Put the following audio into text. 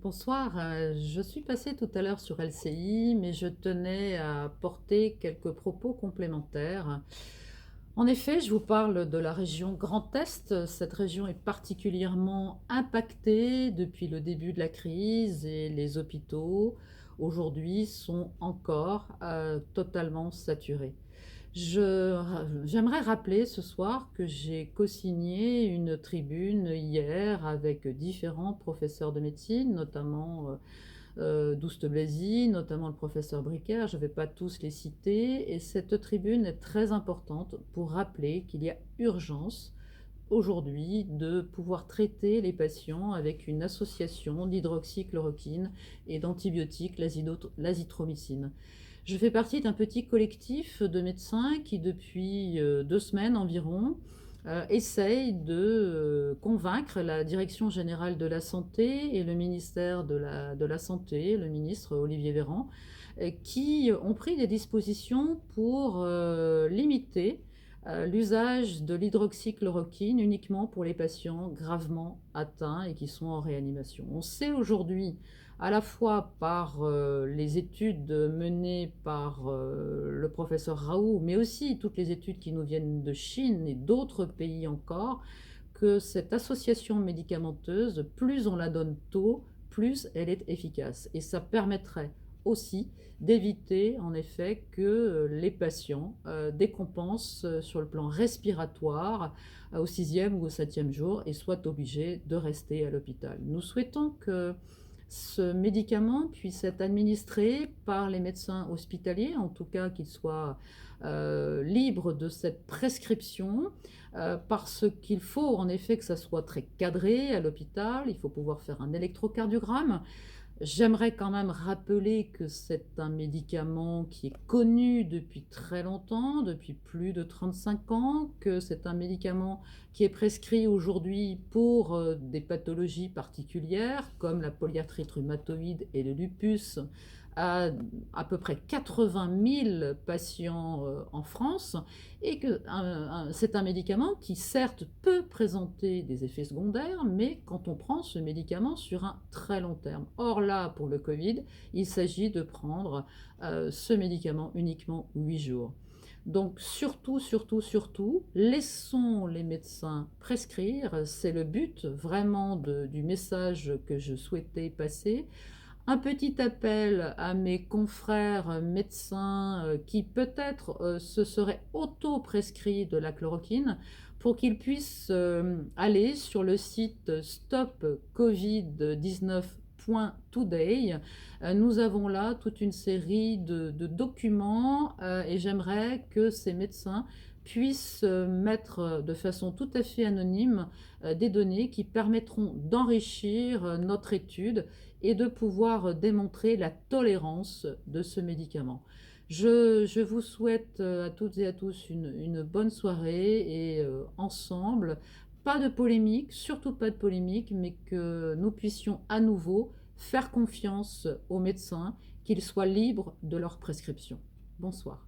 Bonsoir, je suis passée tout à l'heure sur LCI, mais je tenais à porter quelques propos complémentaires. En effet, je vous parle de la région Grand Est. Cette région est particulièrement impactée depuis le début de la crise et les hôpitaux, aujourd'hui, sont encore totalement saturés. J'aimerais rappeler ce soir que j'ai co-signé une tribune hier avec différents professeurs de médecine, notamment Douste Blazy, notamment le professeur Bricaire. Je ne vais pas tous les citer. Et cette tribune est très importante pour rappeler qu'il y a urgence aujourd'hui de pouvoir traiter les patients avec une association d'hydroxychloroquine et d'antibiotiques, l'azithromycine. Je fais partie d'un petit collectif de médecins qui, depuis 2 semaines environ, essaye de convaincre la Direction générale de la santé et le ministère de la Santé, le ministre Olivier Véran, qui ont pris des dispositions pour limiter l'usage de l'hydroxychloroquine uniquement pour les patients gravement atteints et qui sont en réanimation. On sait aujourd'hui, à la fois par les études menées par le professeur Raoult, mais aussi toutes les études qui nous viennent de Chine et d'autres pays encore, que cette association médicamenteuse, plus on la donne tôt, plus elle est efficace. Et ça permettrait aussi d'éviter en effet que les patients décompensent sur le plan respiratoire au 6e ou au 7e jour et soient obligés de rester à l'hôpital. Nous souhaitons que ce médicament puisse être administré par les médecins hospitaliers, en tout cas qu'il soit libre de cette prescription, parce qu'il faut en effet que ça soit très cadré à l'hôpital. Il faut pouvoir faire un électrocardiogramme. J'aimerais quand même rappeler que c'est un médicament qui est connu depuis très longtemps, depuis plus de 35 ans, que c'est un médicament qui est prescrit aujourd'hui pour des pathologies particulières comme la polyarthrite rhumatoïde et le lupus à peu près 80 000 patients en France, et que c'est un médicament qui certes peut présenter des effets secondaires, mais quand on prend ce médicament sur un très long terme. Or là, pour le Covid, il s'agit de prendre ce médicament uniquement 8 jours. Donc surtout, surtout, surtout, laissons les médecins prescrire. C'est le but vraiment du message que je souhaitais passer. Un petit appel à mes confrères médecins qui peut-être se seraient auto-prescrits de la chloroquine pour qu'ils puissent aller sur le site stopcovid19.today. Nous avons là toute une série de documents et j'aimerais que ces médecins puissent mettre de façon tout à fait anonyme des données qui permettront d'enrichir notre étude et de pouvoir démontrer la tolérance de ce médicament. Je vous souhaite à toutes et à tous une bonne soirée et ensemble, pas de polémique, surtout pas de polémique, mais que nous puissions à nouveau faire confiance aux médecins, qu'ils soient libres de leur prescription. Bonsoir.